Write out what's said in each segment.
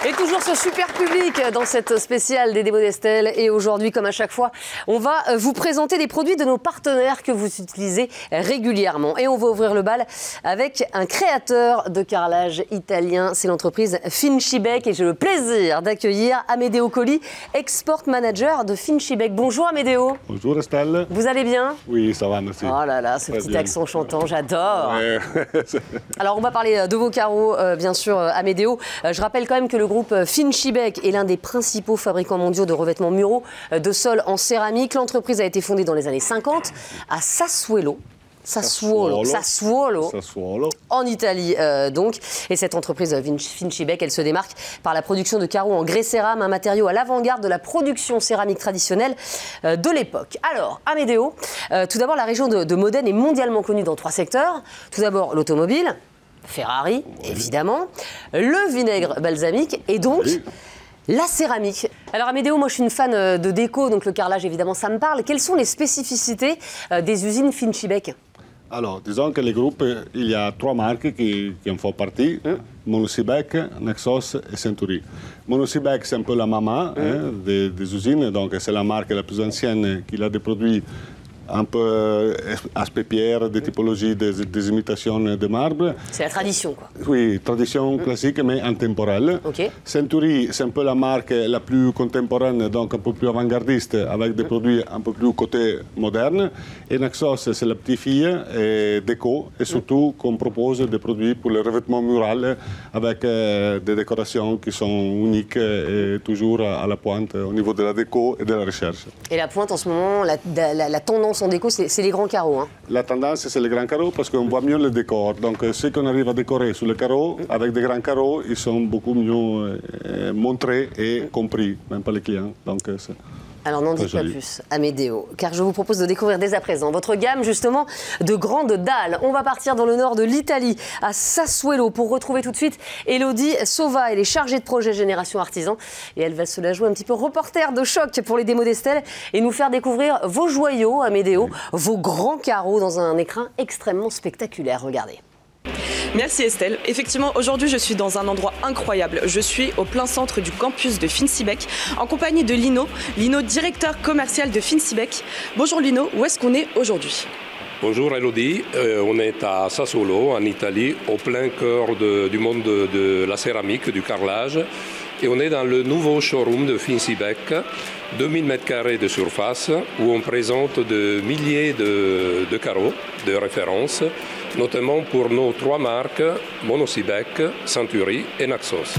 Et toujours ce super public dans cette spéciale des démos d'Estelle. Et aujourd'hui, comme à chaque fois, on va vous présenter des produits de nos partenaires que vous utilisez régulièrement. Et on va ouvrir le bal avec un créateur de carrelage italien. C'est l'entreprise Fincibek. Et j'ai le plaisir d'accueillir Amedeo Colli, Export Manager de Fincibek. Bonjour Amedeo. Bonjour Estelle. Vous allez bien? Oui, ça va, merci. Oh là là, ce Très petit bien. accent chantant, j'adore. Ouais. Alors, on va parler de vos carreaux, bien sûr, Amedeo. Je rappelle quand même que le groupe Fincibek est l'un des principaux fabricants mondiaux de revêtements muraux de sol en céramique. L'entreprise a été fondée dans les années 50 à Sassuolo, en Italie donc. Et cette entreprise Fincibek, elle se démarque par la production de carreaux en grès cérame, un matériau à l'avant-garde de la production céramique traditionnelle de l'époque. Alors, Amedeo, tout d'abord, la région de Modène est mondialement connue dans 3 secteurs. Tout d'abord, l'automobile, Ferrari, évidemment, le vinaigre balsamique et donc la céramique. Alors Amedeo, moi je suis une fan de déco, donc le carrelage évidemment ça me parle. Quelles sont les spécificités des usines Fincibek? Alors, disons que le groupe, il y a 3 marques qui en font partie. Monosibek, Naxos et Century. Monosibek, c'est un peu la maman des usines, donc c'est la marque la plus ancienne qui a des produits un peu aspect pierre, des typologies, des imitations de marbre. C'est la tradition, quoi. Oui, tradition classique, mais intemporelle. Ok. Century, c'est un peu la marque la plus contemporaine, donc un peu plus avant-gardiste, avec des produits un peu plus côté moderne. Et Naxos, c'est la petite fille et déco, et surtout qu'on propose des produits pour le revêtement mural, avec des décorations qui sont uniques et toujours à la pointe au niveau de la déco et de la recherche. Et la pointe en ce moment, la tendance en déco, c'est les grands carreaux. Hein. La tendance, c'est les grands carreaux parce qu'on voit mieux le décor. Donc, ceux qu'on arrive à décorer sur les carreaux, avec des grands carreaux, ils sont beaucoup mieux montrés et compris, même par les clients. Donc, alors n'en dites pas plus, Amedeo, car je vous propose de découvrir dès à présent votre gamme justement de grandes dalles. On va partir dans le nord de l'Italie, à Sassuolo, pour retrouver tout de suite Elodie Sova. Elle est chargée de projet Génération Artisan et elle va se la jouer un petit peu reporter de choc pour les démos d'Estelle et nous faire découvrir vos joyaux, Amedeo, vos grands carreaux dans un écrin extrêmement spectaculaire. Regardez. Merci Estelle. Effectivement, aujourd'hui, je suis dans un endroit incroyable. Je suis au plein centre du campus de Fincibek, en compagnie de Lino, directeur commercial de Fincibek. Bonjour Lino, où est-ce qu'on est aujourd'hui? Bonjour Elodie, on est à Sassuolo, en Italie, au plein cœur du monde de la céramique, du carrelage. Et on est dans le nouveau showroom de Fincibek, 2000 m² de surface, où on présente de milliers de carreaux de référence, notamment pour nos 3 marques, Monosibek, Century et Naxos.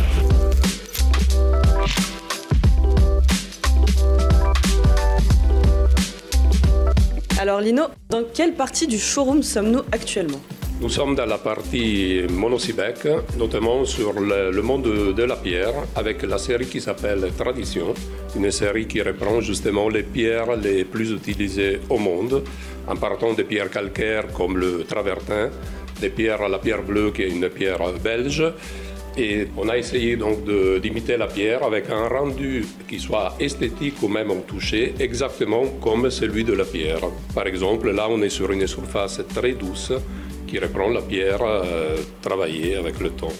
Alors Lino, dans quelle partie du showroom sommes-nous actuellement? Nous sommes dans la partie Monosibek, notamment sur le monde de la pierre, avec la série qui s'appelle Tradition, une série qui reprend justement les pierres les plus utilisées au monde, en partant des pierres calcaires comme le travertin, des pierres à la pierre bleue qui est une pierre belge. Et on a essayé donc d'imiter la pierre avec un rendu qui soit esthétique ou même au toucher, exactement comme celui de la pierre. Par exemple, là on est sur une surface très douce, qui reprend la pierre travaillée avec le temps.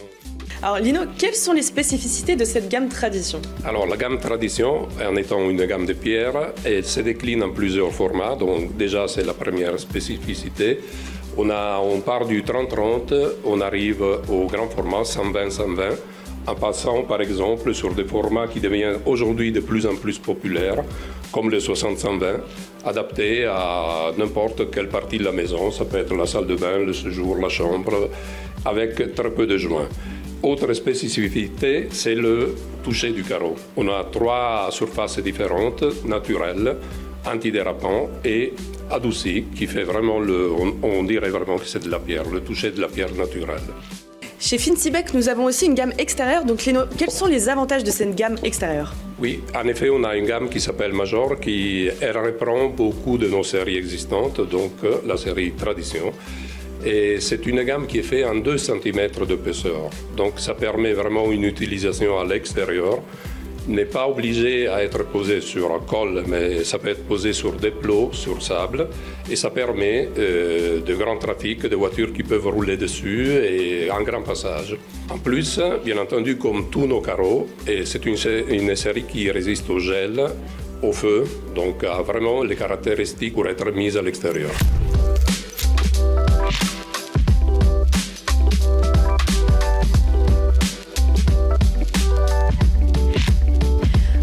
Alors Lino, quelles sont les spécificités de cette gamme Tradition? Alors la gamme Tradition, en étant une gamme de pierres, elle se décline en plusieurs formats. Donc déjà c'est la première spécificité. On part du 30-30, on arrive au grand format 120-120, en passant par exemple sur des formats qui deviennent aujourd'hui de plus en plus populaires, comme le 60-120, adapté à n'importe quelle partie de la maison. Ça peut être la salle de bain, le séjour, la chambre, avec très peu de joints. Autre spécificité, c'est le toucher du carreau. On a 3 surfaces différentes, naturelles, antidérapant et adouci, qui fait vraiment on dirait vraiment que c'est de la pierre, le toucher de la pierre naturelle. Chez Fincibek, nous avons aussi une gamme extérieure. Donc Lino, quels sont les avantages de cette gamme extérieure? Oui, en effet, on a une gamme qui s'appelle Major, elle reprend beaucoup de nos séries existantes, donc la série Tradition. Et c'est une gamme qui est faite en 2 cm d'épaisseur. Donc ça permet vraiment une utilisation à l'extérieur n'est pas obligé à être posé sur un col, mais ça peut être posé sur des plots, sur sable, et ça permet de grand trafic, de voitures qui peuvent rouler dessus et un grand passage. En plus, bien entendu, comme tous nos carreaux, c'est une série qui résiste au gel, au feu, donc a vraiment les caractéristiques pour être mise à l'extérieur.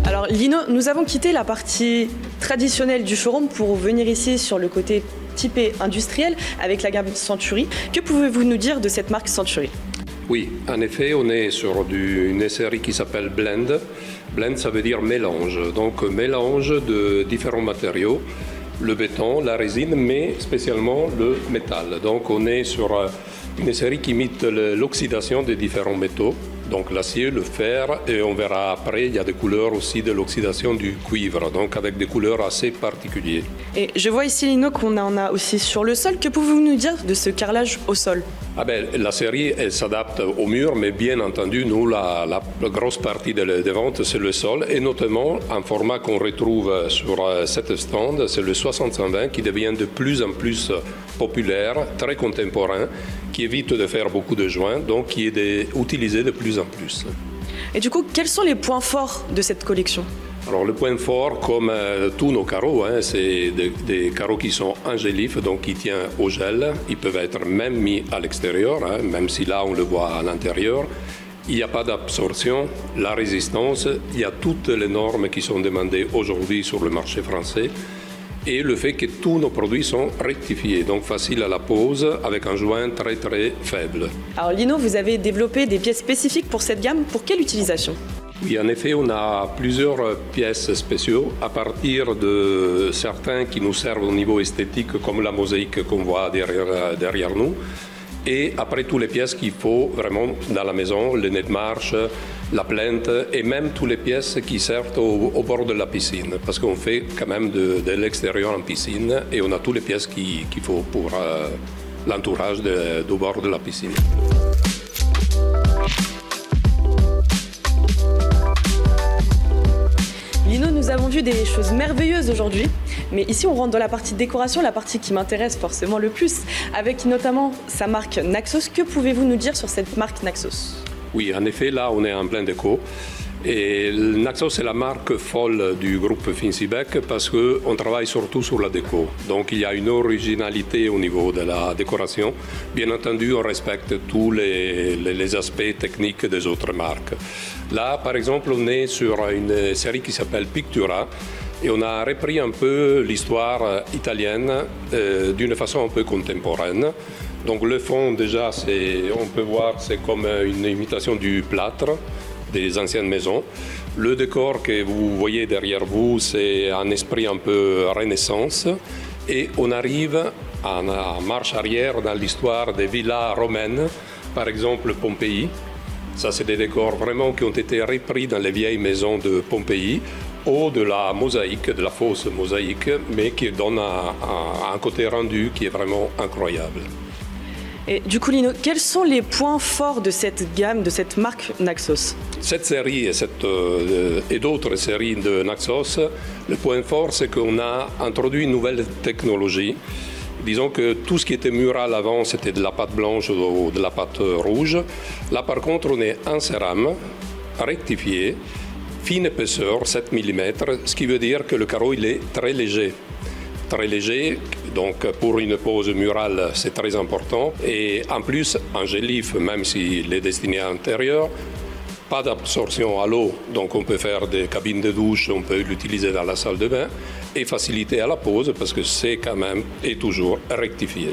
Alors Lino, nous avons quitté la partie traditionnelle du showroom pour venir ici sur le côté typé industriel avec la gamme Century. Que pouvez-vous nous dire de cette marque Century ? Oui, en effet, on est sur une série qui s'appelle Blend. Blend, ça veut dire mélange. Donc, mélange de différents matériaux, le béton, la résine, mais spécialement le métal. Donc, on est sur une série qui imite l'oxydation des différents métaux. Donc, l'acier, le fer, et on verra après, il y a des couleurs aussi de l'oxydation du cuivre, donc avec des couleurs assez particulières. Et je vois ici, Lino, qu'on en a aussi sur le sol. Que pouvez-vous nous dire de ce carrelage au sol ? La série, elle s'adapte au mur, mais bien entendu, nous, la grosse partie des ventes, c'est le sol, et notamment un format qu'on retrouve sur cette stand, c'est le 60-120, qui devient de plus en plus populaire, très contemporain, qui évite de faire beaucoup de joints, donc qui est utilisé de plus en plus. Et du coup, quels sont les points forts de cette collection ? Alors le point fort, comme tous nos carreaux, c'est des carreaux qui sont angélifs, donc qui tiennent au gel. Ils peuvent être même mis à l'extérieur, même si là on le voit à l'intérieur. Il n'y a pas d'absorption, la résistance, il y a toutes les normes qui sont demandées aujourd'hui sur le marché français. Et le fait que tous nos produits sont rectifiés, donc faciles à la pose, avec un joint très très faible. Alors Lino, vous avez développé des pièces spécifiques pour cette gamme. Pour quelle utilisation ? Oui, en effet, on a plusieurs pièces spéciaux à partir de certains qui nous servent au niveau esthétique, comme la mosaïque qu'on voit derrière nous. Et après, toutes les pièces qu'il faut vraiment dans la maison, le nez de marche, la plinthe et même toutes les pièces qui servent au bord de la piscine. Parce qu'on fait quand même de l'extérieur en piscine et on a toutes les pièces qu'il faut pour l'entourage du bord de la piscine. Lino, nous avons vu des choses merveilleuses aujourd'hui, mais ici on rentre dans la partie décoration, la partie qui m'intéresse forcément le plus, avec notamment sa marque Naxos. Que pouvez-vous nous dire sur cette marque Naxos ? Oui, en effet, là on est en plein déco. Et Naxos, c'est la marque folle du groupe Fincibec parce qu'on travaille surtout sur la déco. Donc il y a une originalité au niveau de la décoration. Bien entendu, on respecte tous les aspects techniques des autres marques. Là, par exemple, on est sur une série qui s'appelle Pictura et on a repris un peu l'histoire italienne d'une façon un peu contemporaine. Donc le fond, déjà, on peut voir, c'est comme une imitation du plâtre des anciennes maisons. Le décor que vous voyez derrière vous, c'est un esprit un peu renaissance. Et on arrive en marche arrière dans l'histoire des villas romaines, par exemple Pompéi. Ça, c'est des décors vraiment qui ont été repris dans les vieilles maisons de Pompéi ou de la mosaïque, de la fausse mosaïque, mais qui donne un côté rendu qui est vraiment incroyable. Et du coup, Lino, quels sont les points forts de cette gamme, de cette marque Naxos ? Cette série et d'autres séries de Naxos, le point fort, c'est qu'on a introduit une nouvelle technologie. Disons que tout ce qui était mural avant, c'était de la pâte blanche ou de la pâte rouge. Là, par contre, on est en cérame, rectifié, fine épaisseur, 7 mm, ce qui veut dire que le carreau, il est très léger. Très léger, donc pour une pose murale, c'est très important. Et en plus, angélif, même s'il est destiné à l'intérieur, pas d'absorption à l'eau, donc on peut faire des cabines de douche, on peut l'utiliser dans la salle de bain et faciliter à la pose parce que c'est quand même et toujours rectifié.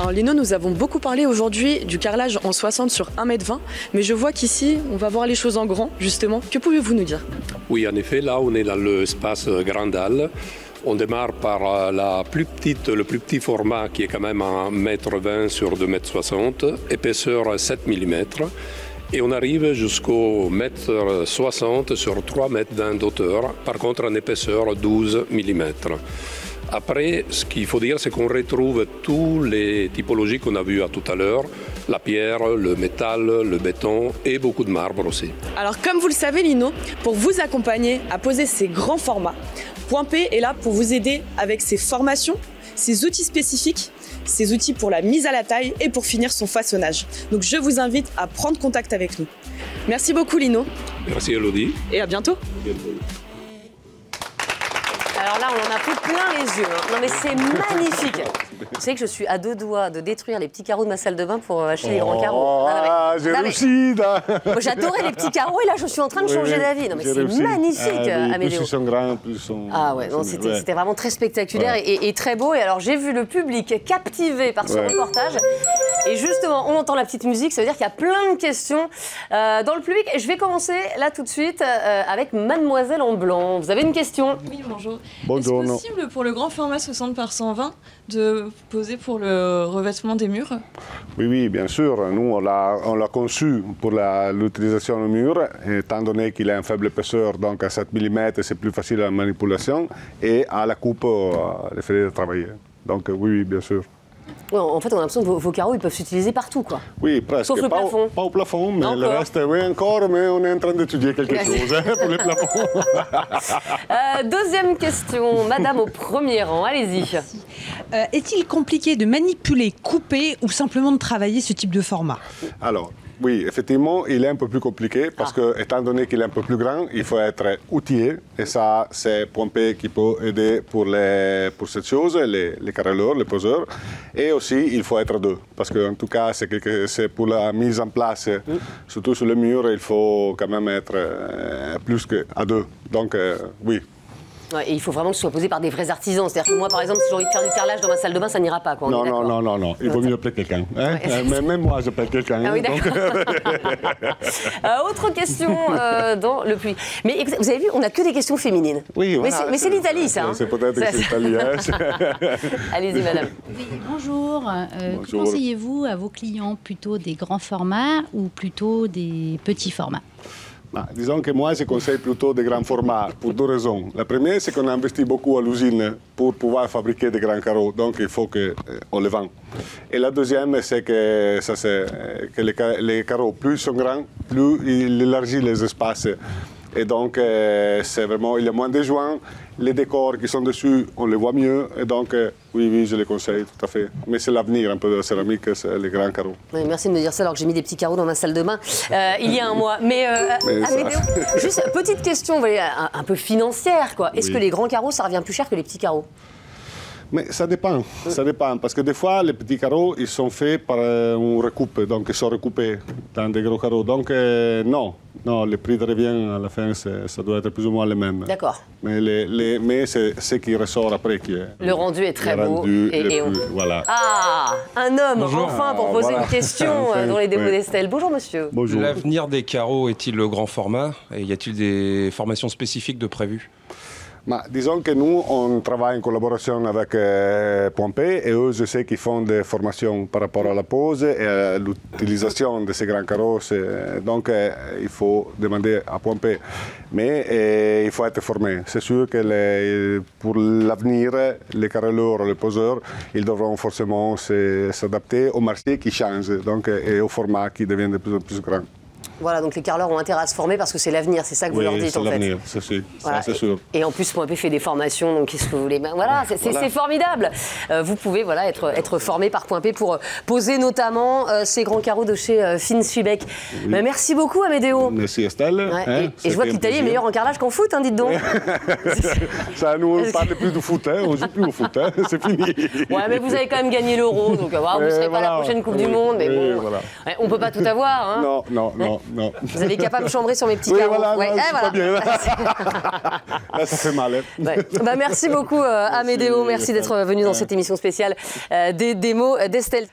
Alors Lino, nous avons beaucoup parlé aujourd'hui du carrelage en 60 sur 1,20 m, mais je vois qu'ici, on va voir les choses en grand, justement. Que pouvez-vous nous dire ? Oui, en effet, là, on est dans l'espace Grandal. On démarre par le plus petit format qui est quand même 1,20 m sur 2,60 m, épaisseur 7 mm. Et on arrive jusqu'au 1,60 m sur 3,20 m d'auteur, par contre en épaisseur 12 mm. Après, ce qu'il faut dire, c'est qu'on retrouve toutes les typologies qu'on a vues tout à l'heure, la pierre, le métal, le béton et beaucoup de marbre aussi. Alors comme vous le savez Lino, pour vous accompagner à poser ces grands formats, Point P est là pour vous aider avec ses formations, ses outils spécifiques, ses outils pour la mise à la taille et pour finir son façonnage. Donc je vous invite à prendre contact avec nous. Merci beaucoup Lino. Merci Elodie. Et à bientôt. Alors là, on en a pris plein les yeux. Hein. Non mais c'est magnifique. Vous savez que je suis à 2 doigts de détruire les petits carreaux de ma salle de bain pour acheter les grands carreaux. J'ai réussi. J'adorais les petits carreaux et là, je suis en train de changer d'avis. Non mais c'est magnifique, Amédéo. Plus ils sont grands, plus ils sont... Ah ouais, c'était vraiment très spectaculaire et très beau. Et alors, j'ai vu le public captivé par ce reportage. Et justement, on entend la petite musique, ça veut dire qu'il y a plein de questions dans le public. Et je vais commencer là tout de suite avec Mademoiselle en blanc. Vous avez une question? Oui, bonjour. Bonjour. Est-ce possible pour le grand format 60 par 120 de poser pour le revêtement des murs? Oui, bien sûr. Nous, on l'a conçu pour l'utilisation au mur, étant donné qu'il a un faible épaisseur, donc à 7 mm, c'est plus facile la manipulation, et à la coupe, les frais de travailler. Donc oui, bien sûr. Ouais, en fait, on a l'impression que vos carreaux, ils peuvent s'utiliser partout, quoi. Oui, presque. Sauf le plafond. Pas au plafond, mais encore. Le reste, oui, encore, mais on est en train d'étudier quelque chose pour les plafonds. Deuxième question, madame au premier rang, allez-y. Est-il compliqué de manipuler, couper ou simplement de travailler ce type de format? Alors, oui, effectivement, il est un peu plus compliqué parce que, étant donné qu'il est un peu plus grand, il faut être outillé. Et ça, c'est Point P qui peut aider pour cette chose, les carreleurs, les poseurs. Et aussi, il faut être deux. Parce qu'en tout cas, c'est pour la mise en place, surtout sur le mur, il faut quand même être plus qu'à deux. Donc, oui. Ouais, et il faut vraiment que ce soit posé par des vrais artisans. C'est-à-dire que moi, par exemple, si j'ai envie de faire du carrelage dans ma salle de bain, ça n'ira pas, quoi. Non. Il vaut mieux appeler quelqu'un. Hein? Ouais. Même moi, j'appelle quelqu'un. Ah oui, autre question dans le pluie. Mais écoutez, vous avez vu, on n'a que des questions féminines. Oui, voilà. Mais c'est l'Italie, ça. C'est peut-être que c'est l'italien. Allez-y, madame. Oui, bonjour. Que conseillez-vous à vos clients? Plutôt des grands formats ou plutôt des petits formats? Disons que moi, je conseille plutôt des grands formats pour 2 raisons. La première, c'est qu'on a investi beaucoup à l'usine pour pouvoir fabriquer des grands carreaux, donc il faut qu'on les vende. Et la deuxième, c'est que les carreaux, plus ils sont grands, plus ils élargissent les espaces. Et donc, c'est vraiment, il y a moins de joints, les décors qui sont dessus, on les voit mieux. Et donc, oui, je les conseille tout à fait. Mais c'est l'avenir un peu de la céramique, c'est les grands carreaux. Oui, merci de me dire ça alors que j'ai mis des petits carreaux dans ma salle de bain il y a un mois. Mais Amédéo, juste petite question, vous voyez, un peu financière, quoi. Est-ce que les grands carreaux, ça revient plus cher que les petits carreaux? Mais ça dépend, parce que des fois, les petits carreaux, ils sont faits par une recoupe, donc ils sont recoupés dans des gros carreaux. Donc non, le prix de revient à la fin, ça doit être plus ou moins le même. D'accord. Mais c'est ce qui ressort après qui est... Le rendu est très beau. Voilà. Ah, un homme, enfin, pour poser une question dans les démos d'Estelle. Bonjour, monsieur. Bonjour. L'avenir des carreaux est-il le grand format? Et y a-t-il des formations spécifiques de prévues? Disons que nous, on travaille en collaboration avec Point P et eux, je sais qu'ils font des formations par rapport à la pose et à l'utilisation de ces grands carreaux. Donc, il faut demander à Point P. Mais il faut être formé. C'est sûr que pour l'avenir, les carreleurs, les poseurs, ils devront forcément s'adapter au marché qui change donc, et au format qui devient de plus en plus grand. Voilà, donc les carreleurs ont intérêt à se former parce que c'est l'avenir, c'est ça que vous leur dites en fait. Oui, c'est l'avenir, voilà. c'est sûr. Et en plus, Point P fait des formations, donc qu'est-ce que vous voulez? Voilà, c'est formidable. Vous pouvez être formé par Point P pour poser notamment ces grands carreaux de chez Finswibeck. Oui. Merci beaucoup, Amédéo. Merci Estelle. Et je vois que l'Italie est meilleure en carrelage qu'en foot, dites donc. Ça, nous, on ne parle plus de foot, on ne joue plus au foot, c'est fini. Ouais, mais vous avez quand même gagné l'Euro, donc vous ne serez pas à la prochaine Coupe du Monde. Mais bon, on ne peut pas tout avoir. Hein. Non. Vous avez capable de chambrer sur mes petits carreaux. Voilà, pas bien. Là, ça fait mal. Merci beaucoup, Amédéo. Merci d'être venu dans cette émission spéciale des démos d'Estelle.